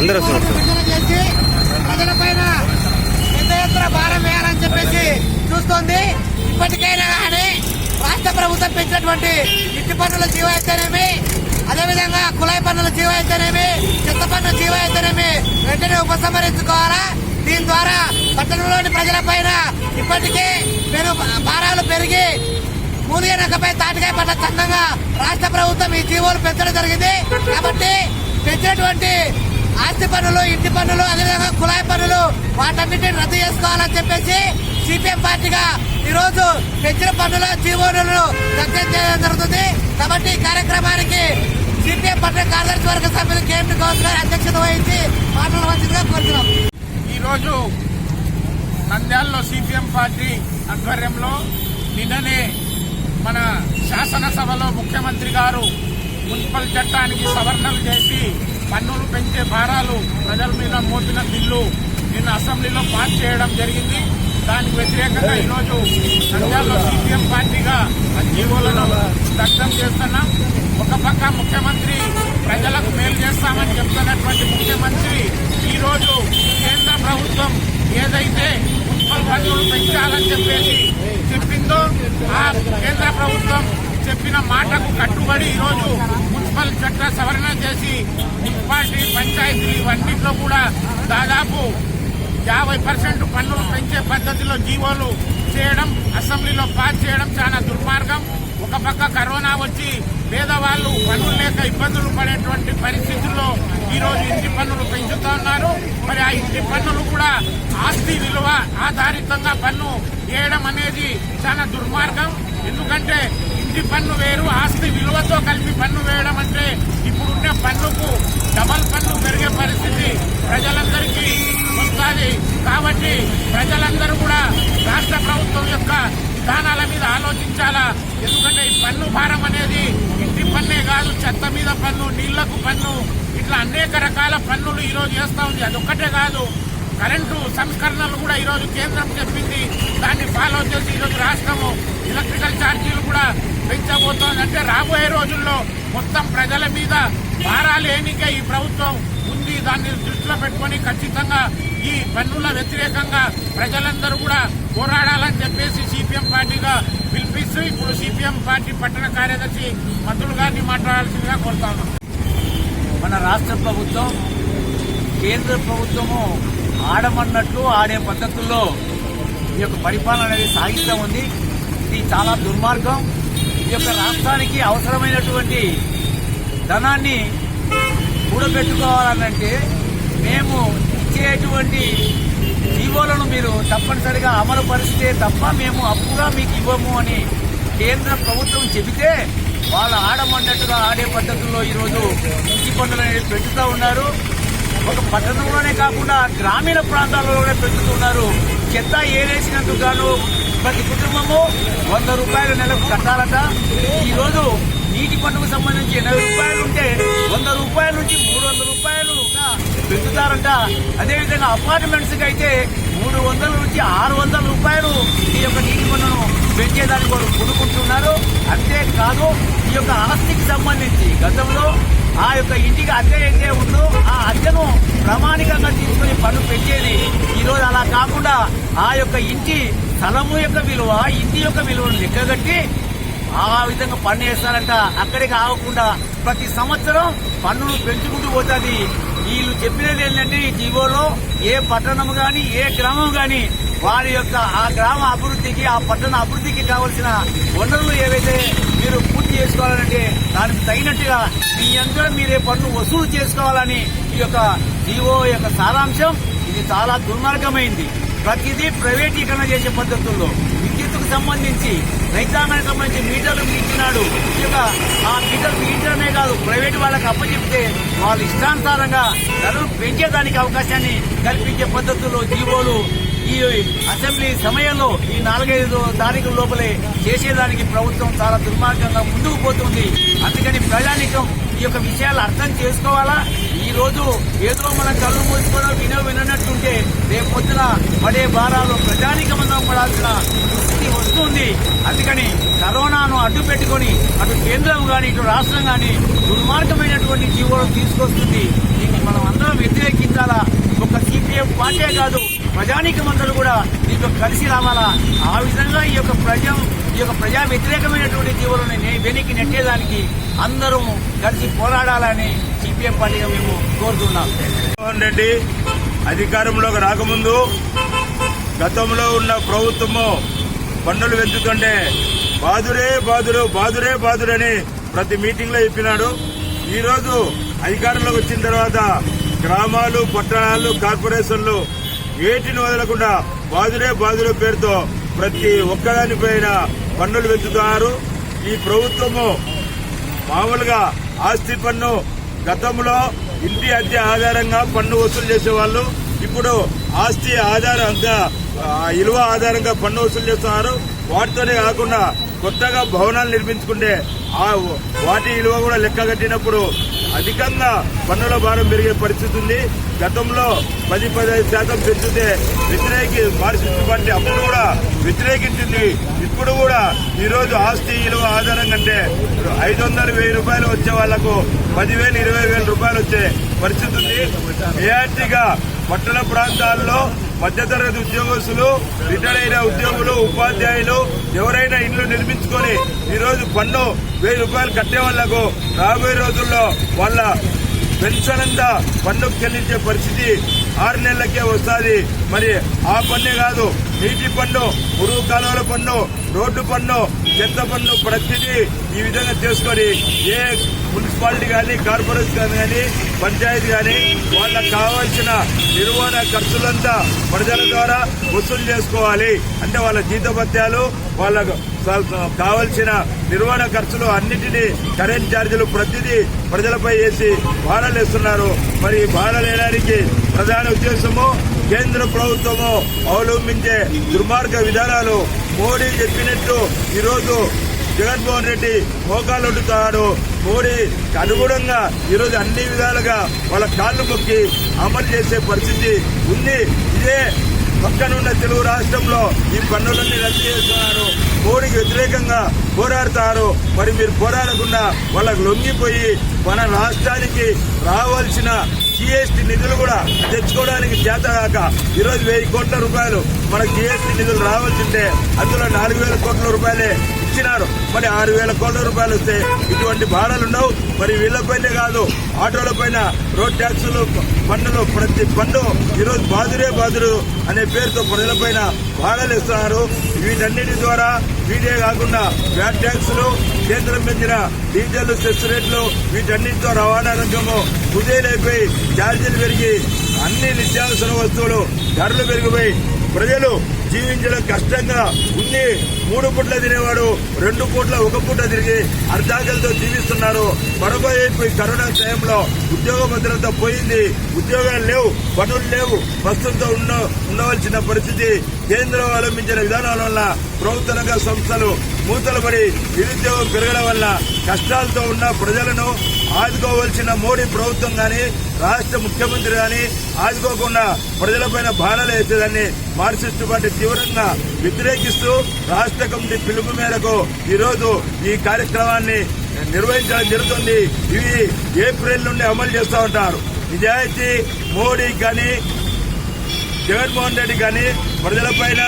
అందరూ చేసి ప్రజలపైన పెద్ద ఎత్తున భారం వేయాలని చెప్పేసి చూస్తోంది. ఇప్పటికైనా కానీ రాష్ట్ర ప్రభుత్వం పెంచినటువంటి ఇంటి పన్నుల జీవో అయితేనేమి, అదేవిధంగా కుళాయి పన్నుల జీవో అయితేనేమి, చెత్త పన్ను జీవో అయితేనేమి వెంటనే ఉపసంహరించుకోవాలా. దీని ద్వారా పట్టణంలోని ప్రజలపైన ఇప్పటికీ భారాలు పెరిగి మూలిగే నక్కపై తాటికాయ పడ్డ చందంగా రాష్ట్ర ప్రభుత్వం ఈ జీవోలు పెంచడం జరిగింది. కాబట్టి పెంచినటువంటి ఆస్తి పన్నులు, ఇంటి పన్నులు, అదేవిధంగా కుళాయి పన్నులు వాటన్నిటిని రద్దు చేసుకోవాలని చెప్పేసి సిపిఎం పార్టీగా ఈరోజు పెంచిన పన్నుల జీవోలను రద్దు చేయడం జరుగుతుంది. కాబట్టి ఈ కార్యక్రమానికి సిపిఎం పట్టణ కార్యదర్శి వర్గ సభ్యులు కేంద్ర గౌస్ గారి అధ్యక్షత వహించి మాట్లాడవలసిందిగా కోరుతున్నాం. ఈరోజు నంద్యాలలో సిపిఎం పార్టీ ఆధ్వర్యంలో నిన్ననే మన శాసనసభలో ముఖ్యమంత్రి గారు మున్సిపల్ చట్టానికి సవరణలు చేసి పన్నులు పెంచే భారాలు ప్రజల మీద మోపిన బిల్లు నిన్న అసెంబ్లీలో పాస్ చేయడం జరిగింది. దానికి వ్యతిరేకంగా ఈరోజు నంద్యాలలో సిపిఎం పార్టీగా ఆ జీవోలను దగ్ధం చేస్తున్నాం. ఒక పక్క ముఖ్యమంత్రి ప్రజలకు మేలు చేస్తామని చెప్తున్నటువంటి ముఖ్యమంత్రి ఈరోజు కేంద్ర ప్రభుత్వం ఏదైతే మున్సిపల్ పన్నులు పెంచాలని చెప్పేసి చెప్పిందో ఆ కేంద్ర ప్రభుత్వం చెప్పిన మాటకు కట్టుబడి ఈరోజు మున్సిపల్ చట్ట సవరణ చేసి మున్సిపాలిటీ, పంచాయతీలు ఇవన్నింటిలో కూడా దాదాపు 50% పన్నులు పెంచే పద్ధతిలో జీవోలు చేయడం, అసెంబ్లీలో పాస్ చేయడం చాలా దుర్మార్గం. ఒక పక్క కరోనా వచ్చి పేదవాళ్లు పన్నులు లేక ఇబ్బందులు పడేటువంటి పరిస్థితుల్లో ఈరోజు ఇంటి పన్నులు పెంచుతా ఉన్నారు. మరి ఆ ఇంటి పన్నులు కూడా ఆస్తి విలువ ఆధారితంగా పన్ను వేయడం అనేది చాలా దుర్మార్గం. ఎందుకంటే ఇంటి పన్ను వేరు, ఆస్తి విలువతో కలిపి పన్ను వేయడం అంటే ఇప్పుడున్న పన్నుకు డబల్ పన్ను పెరిగే పరిస్థితి ప్రజలందరికీ వస్తుంది. కాబట్టి ప్రజలందరూ కూడా రాష్ట్ర ప్రభుత్వం యొక్క విధానాల మీద ఆలోచించాలా. ఎందుకంటే ఈ పన్ను భారం అనేది ఇంటి పన్నే కాదు, చెత్త మీద పన్ను, నీళ్లకు పన్ను, ఇట్లా అనేక రకాల పన్నులు ఈరోజు చేస్తూ ఉంది. అదొక్కటే కాదు, కరెంటు సంస్కరణలు కూడా ఈరోజు కేంద్రం చెప్పింది, దాన్ని ఫాలో చేసి ఈరోజు రాష్ట్రము ఎలక్ట్రికల్ ఛార్జీలు కూడా పెంచబోతోంది. అంటే రాబోయే రోజుల్లో మొత్తం ప్రజల మీద భారాలు ఎన్నికే ఈ ప్రభుత్వం ఉంది. దాన్ని దృష్టిలో పెట్టుకుని ఖచ్చితంగా ఈ పన్నుల వ్యతిరేకంగా ప్రజలందరూ కూడా పోరాడాలని చెప్పేసి సిపిఎం పార్టీగా పిలిపిస్తూ ఇప్పుడు సిపిఎం పార్టీ పట్టణ కార్యదర్శి మంత్రులు గారిని మాట్లాడాల్సిందిగా కోరుతా ఉన్నాం. మన రాష్ట్ర ప్రభుత్వం, కేంద్ర ప్రభుత్వము ఆడమన్నట్లు ఆడే పద్ధతుల్లో ఈ యొక్క పరిపాలన అనేది సాగిస్తూ ఉంది. ఇది చాలా దుర్మార్గం. ఈ యొక్క రాష్ట్రానికి అవసరమైనటువంటి ధనాన్ని కూడబెట్టుకోవాలనంటే మేము ఇచ్చేటువంటి జీవోలను మీరు తప్పనిసరిగా అమలు పరిస్తే తప్ప మేము అప్పుగా మీకు ఇవ్వము అని కేంద్ర ప్రభుత్వం చెబితే వాళ్ళు ఆడమన్నట్టుగా ఆడే పద్ధతుల్లో ఈరోజు ఇంటి పన్నులు అనేది పెంచుతూ ఉన్నారు. ఒక పట్టణంలోనే కాకుండా గ్రామీణ ప్రాంతాల్లో కూడా పెంచుతున్నారు. చెత్త ఏరేసినందుకు గాను ప్రతి కుటుంబము 100 రూపాయలు నెలకు కట్టాలట. ఈరోజు నీటి పన్నుకు సంబంధించి 80 రూపాయలు ఉంటే 100 రూపాయల నుంచి 300 రూపాయలుగా పెంచుతారంట. అదేవిధంగా అపార్ట్మెంట్స్ కి అయితే 300 నుంచి 600 రూపాయలు ఈ యొక్క నీటి పన్నును పెంచేదానికి వారు కొనుక్కుంటున్నారు. అంతేకాదు ఈ యొక్క ఆస్తికి సంబంధించి గతంలో ఆ యొక్క ఇంటికి అద్దె అయితే ఉందో ఆ అద్దెను ప్రామాణికంగా తీసుకుని పన్ను పెంచేది. ఈరోజు అలా కాకుండా ఆ యొక్క ఇంటి స్థలము యొక్క విలువ, ఇంటి యొక్క విలువను లెక్కగట్టి ఆ విధంగా పన్ను వేస్తారంట. అక్కడికి ఆగకుండా ప్రతి సంవత్సరం పన్నును పెంచుకుంటూ పోతుంది. వీళ్ళు చెప్పినది ఏంటంటే ఈ జీవోలో ఏ పట్టణం గాని ఏ గ్రామం గాని వారి యొక్క ఆ గ్రామ అభివృద్ధికి, ఆ పట్టణ అభివృద్ధికి కావలసిన వనరులు ఏవైతే మీరు పూర్తి చేసుకోవాలంటే దానికి తగినట్టుగా మీ అందరూ మీరే పన్ను వసూలు చేసుకోవాలని ఈ యొక్క జీవో యొక్క సారాంశం. ఇది చాలా దుర్మార్గమైంది. ప్రతిదీ ప్రైవేటీకరణ చేసే పద్ధతుల్లో విద్యుత్తుకు సంబంధించి, రైతాంగానికి సంబంధించి మీటర్లు ఇచ్చినాడు. ఈ యొక్క ఆ మీటర్నే కాదు ప్రైవేట్ వాళ్ళకి అప్పచెప్తే వాళ్ళు ఇష్టానుసారంగా ధరలు పెంచేదానికి అవకాశాన్ని కల్పించే పద్ధతుల్లో జీవోలు ఈ అసెంబ్లీ సమయంలో ఈ 4-5 తారీఖుల లోపలే చేసేదానికి ప్రభుత్వం చాలా దుర్మార్గంగా ముందుకు పోతుంది. అందుకని ప్రజానీకం ఈ యొక్క విషయాలు అర్థం చేసుకోవాలా. ఈ రోజు ఏదో మనం కళ్ళు మూసుకోవడం వినట్టుంటే రేపు పొద్దున పడే భారాలు ప్రజానీకమందం పడాల్సిన స్థితి వస్తుంది. అందుకని కరోనాను అడ్డు పెట్టుకుని అటు కేంద్రం కానీ ఇటు రాష్ట్రం కానీ దుర్మార్గమైనటువంటి జీవోలను తీసుకొస్తుంది. దీన్ని మనం అందరం వ్యతిరేకించాలా. ఒక సిపిఎం పార్టీ కాదు, ప్రజానీకమందరూ కూడా దీంట్లో కలిసి రావాలా. ఆ విధంగా ఈ యొక్క ప్రజా వ్యతిరేకమైనటువంటి జీవులను వెనక్కి నెట్టేదానికి అందరూ కలిసి పోరాడాలని సిపిఎం పార్టీగా మేము కోరుతున్నాం. జగన్మోహన్ రెడ్డి అధికారంలోకి రాకముందు గతంలో ఉన్న ప్రభుత్వము పన్నులు పెంచుతుంటే బాదురే బాదురు బాదురే బాదురని ప్రతి మీటింగ్ లో చెప్పినాడు. ఈ రోజు అధికారంలోకి వచ్చిన తర్వాత గ్రామాలు, పట్టణాలు, కార్పొరేషన్లు వేటిని వదలకుండా బాదురే బాదురే పేరుతో ప్రతి ఒక్కదానిపైన పన్నులు పెంచుతున్నారు. ఈ ప్రభుత్వము మామూలుగా ఆస్తి పన్ను గతంలో ఇంటి అద్దె ఆధారంగా పన్ను వసూలు చేసేవాళ్ళు. ఇప్పుడు ఆస్తి ఆధారంగా ఇలువ ఆధారంగా పన్ను వసూలు చేస్తున్నారు. వాటితోనే కాకుండా కొత్తగా భవనాలు నిర్మించుకుంటే వాటి విలువ కూడా లెక్క కట్టినప్పుడు అధికంగా పన్నుల భారం పెరిగే పరిస్థితి ఉంది. గతంలో 10-15% పెంచితే మార్క్సిస్ట్ పార్టీ అప్పుడు కూడా వ్యతిరేకించింది. ఇప్పుడు కూడా ఈ రోజు ఆస్తి విలువ ఆధారం కంటే 500-1000 రూపాయలు వచ్చే వాళ్లకు 10,000-20,000 రూపాయలు వచ్చే పరిస్థితి ఉంది. ఏఆర్టీగా పట్టణ ప్రాంతాల్లో మధ్యతరగతి ఉద్యోగస్తులు, రిటైర్ అయిన ఉద్యోగులు, ఉపాధ్యాయులు ఎవరైనా ఇండ్లు నిర్మించుకొని ఈ రోజు పన్ను 1000 రూపాయలు కట్టే వాళ్లకు రాబోయే రోజుల్లో వాళ్ళ పెన్షన్ అంతా పన్నుకు చెల్లించే పరిస్థితి 6 నెలలకే వస్తుంది. మరి ఆ పన్నే కాదు, నీటి పన్ను, మురుగు కాలువల పన్ను, రోడ్డు పన్ను, చెత్త పన్ను ప్రతిదీ ఈ విధంగా చేసుకొని ఏ మున్సిపాలిటీ కానీ, కార్పొరేషన్ కానీ, పంచాయతీ కానీ వాళ్ళకు కావాల్సిన నిర్వహణ ఖర్చులంతా ప్రజల ద్వారా వసూలు చేసుకోవాలి. అంటే వాళ్ళ జీతభత్యాలు, వాళ్ళకు కావలసిన నిర్వహణ ఖర్చులు అన్నిటినీ, కరెంట్ ఛార్జీలు ప్రతిదీ ప్రజలపై వేసి భారాలు వేస్తున్నారు. మరి భారాలు వేయడానికి ప్రధాన ఉద్దేశము కేంద్ర ప్రభుత్వము అవలంబించే దుర్మార్గ విధానాలు. మోడీ చెప్పినట్టు ఈరోజు జగన్మోహన్ రెడ్డి మోకాలొడ్డుతాడు. మోడీకి అనుగుణంగా ఈరోజు అన్ని విధాలుగా వాళ్ళ కాళ్లు మొక్కి అమలు చేసే పరిస్థితి ఉంది. ఇదే పక్కనున్న తెలుగు రాష్ట్రంలో ఈ పన్నులన్నీ రద్దు చేస్తున్నారు. మోడీకి వ్యతిరేకంగా పోరాడతారు. మరి మీరు పోరాడకుండా వాళ్ళకు లొంగిపోయి మన రాష్ట్రానికి రావాల్సిన జీఎస్టీ నిధులు కూడా తెచ్చుకోవడానికి చేతగాక ఈరోజు 1000 కోట్ల రూపాయలు మనకు జీఎస్టీ నిధులు రావాల్సింటే అందులో 4,000 కోట్ల రూపాయలే ఇచ్చినారు. మరి 6,000 కోట్ల రూపాయలు వస్తే ఇటువంటి భారాలు ఉండవు. మరి వీళ్లపైనే కాదు, ఆటోల పైన రోడ్ ట్యాక్సులు, పన్నులు, ప్రతి పన్ను ఈరోజు బాదురే బాదురు అనే పేరుతో ప్రజలపైన భారాలు ఇస్తున్నారు. వీటన్నిటి ద్వారా వీటే కాకుండా వ్యాట్ ట్యాక్సులు, కేంద్రం పెంచిన డీజిల్ సెస్ రేట్లు, వీటన్నిటితో రవాణా రంగము కుదేలైపోయి ఛార్జీలు పెరిగి అన్ని నిత్యావసర వస్తువులు ధరలు పెరిగిపోయి ప్రజలు జీవించడం కష్టంగా ఉంది. 3 పూట్ల తినేవాడు 2 పూట్ల 1 పూట తిరిగి అర్ధాకలతో జీవిస్తున్నారు. మరొకవైపు కరోనా టైంలో ఉద్యోగ భద్రత పోయింది, ఉద్యోగాలు లేవు, పనులు లేవు, ప్రస్తుతం ఉండవలసిన పరిస్థితి. కేంద్రం అవలంబించిన విధానాల వల్ల ప్రభుత్వ రంగ సంస్థలు మూతలు పడి నిరుద్యోగం పెరగడం వల్ల కష్టాలతో ఉన్న ప్రజలను ఆదుకోవాల్సిన మోడీ ప్రభుత్వం గాని, రాష్ట్ర ముఖ్యమంత్రి గాని ఆదుకోకుండా ప్రజలపైన భారాలు వేసేదాన్ని మార్క్సిస్ట్ పార్టీ తీవ్రంగా వ్యతిరేకిస్తూ రాష్ట్ర కమిటీ పిలుపు మేరకు ఈరోజు ఈ కార్యక్రమాన్ని నిర్వహించడం జరుగుతుంది. ఇవి ఏప్రిల్ నుండి అమలు చేస్తూ ఉంటారు. నిజాయితీ మోడీ కానీ, జగన్మోహన్ రెడ్డి కానీ ప్రజలపైన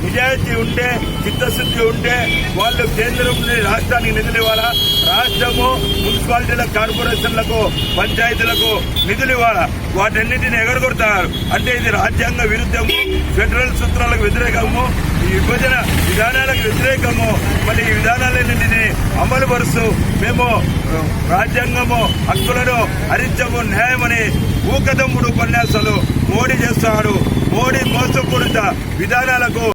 నిజాయితీ ఉంటే, చిత్తశుద్ధి ఉంటే వాళ్ళు కేంద్రం నుండి రాష్ట్రానికి నిధులు ఇవ్వాలా, రాష్ట్రము మున్సిపాలిటీల, కార్పొరేషన్లకు, పంచాయతీలకు నిధులు ఇవ్వాలా. వాటన్నింటినీ ఎగరగొడతారు. అంటే ఇది రాజ్యాంగ విరుద్ధము, ఫెడరల్ సూత్రాలకు వ్యతిరేకము, ఈ విభజన విధానాలకు వ్యతిరేకము. మళ్ళీ ఈ విధానాలన్నింటినీ అమలు పరుస్తూ మేము రాజ్యాంగము హక్కులను హరించము, న్యాయమని ఊకదమ్ముడు ఉపన్యాసాలు మోడీ చేస్తాడు. మోడీ మోసపూరిత విధానాలకు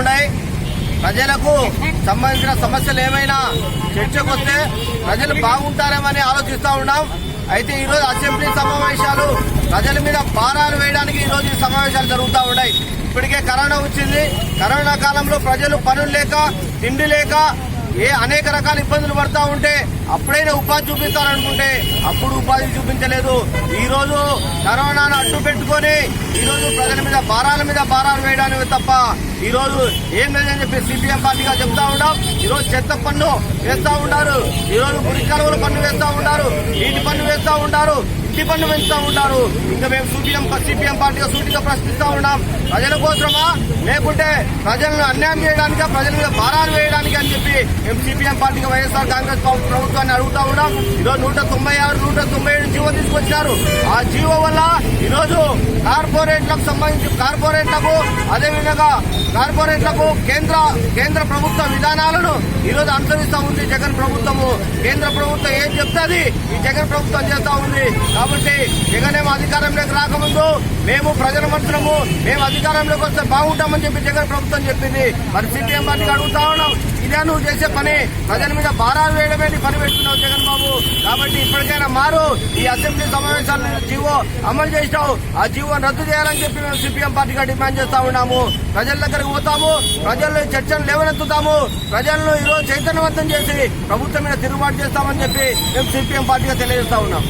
ఉన్నాయి. ప్రజలకు సంబంధించిన సమస్యలు ఏమైనా చర్చకు వస్తే ప్రజలు బాగుంటారేమని ఆలోచిస్తూ ఉన్నాం. అయితే ఈరోజు అసెంబ్లీ సమావేశాలు ప్రజల మీద భారాలు వేయడానికి ఈరోజు ఈ సమావేశాలు జరుగుతూ ఉన్నాయి. ఇప్పటికే కరోనా వచ్చింది. కరోనా కాలంలో ప్రజలు పనులు లేక, తిండి లేక అనేక రకాల ఇబ్బందులు పడతా ఉంటే అప్పుడైనా ఉపాధి చూపిస్తారనుకుంటే అప్పుడు ఉపాధి చూపించలేదు. ఈ రోజు కరోనాను అడ్డు పెట్టుకొని ఈ రోజు ప్రజల మీద భారాలు వేయడానికి తప్ప ఈ రోజు ఏం లేదని చెప్పి సిపిఎం పార్టీగా చెప్తా ఉన్నాం. ఈ రోజు చెత్త పన్ను వేస్తా ఉన్నారు, ఈ రోజు మురికాలువల పన్ను వేస్తా ఉన్నారు, నీటి పన్ను వేస్తా ఉన్నారు, ఇంటి పన్ను పెంచుతా ఉంటారు. ఇంకా మేము సిపిఎం పార్టీగా సూటిగా ప్రశ్నిస్తా ఉన్నాం, ప్రజల కోసమా లేకుంటే ప్రజలను అన్యాయం చేయడానిక, ప్రజల మీద భారాలు వేయడానికి అని చెప్పి మేము సిపిఎం పార్టీగా వైఎస్ఆర్ కాంగ్రెస్ ప్రభుత్వాన్ని అడుగుతా ఉన్నాం. ఈరోజు 196, 197 జీవో తీసుకొచ్చారు. ఆ జీవో వల్ల ఈరోజు కార్పొరేట్లకు సంబంధించి కార్పొరేట్లకు అదేవిధంగా కార్పొరేట్లకు కేంద్ర ప్రభుత్వ విధానాలను ఈరోజు అనుసరిస్తా ఉంది జగన్ ప్రభుత్వము. కేంద్ర ప్రభుత్వం ఏం చెప్తుంది ఈ జగన్ ప్రభుత్వం చేస్తా ఉంది. కాబట్టి జగన్ ఏమో అధికారంలోకి రాకముందు మేము ప్రజల మనుషులము, మేము అధికారంలోకి వస్తే బాగుంటామని చెప్పి జగన్ ప్రభుత్వం చెప్పింది. మరి సిపిఎం పార్టీకి అడుగుతా ఉన్నాం, ఇదే నువ్వు చేసే పని? ప్రజల మీద భారాలు వేయడమే పని పెట్టుకున్నావు జగన్ బాబు. కాబట్టి ఇప్పటికైనా మారు. ఈ అసెంబ్లీ సమావేశాల జీవో అమలు చేసినావు, ఆ జీవోను రద్దు చేయాలని చెప్పి మేము సిపిఎం పార్టీగా డిమాండ్ చేస్తా ఉన్నాము. ప్రజల దగ్గరకు పోతాము, ప్రజల్లో చర్చను లేవనెత్తుతాము, ప్రజలను ఈరోజు చైతన్యవంతం చేసి ప్రభుత్వం మీద తిరుగుబాటు చేస్తామని చెప్పి మేము సిపిఎం పార్టీగా తెలియజేస్తా ఉన్నాం.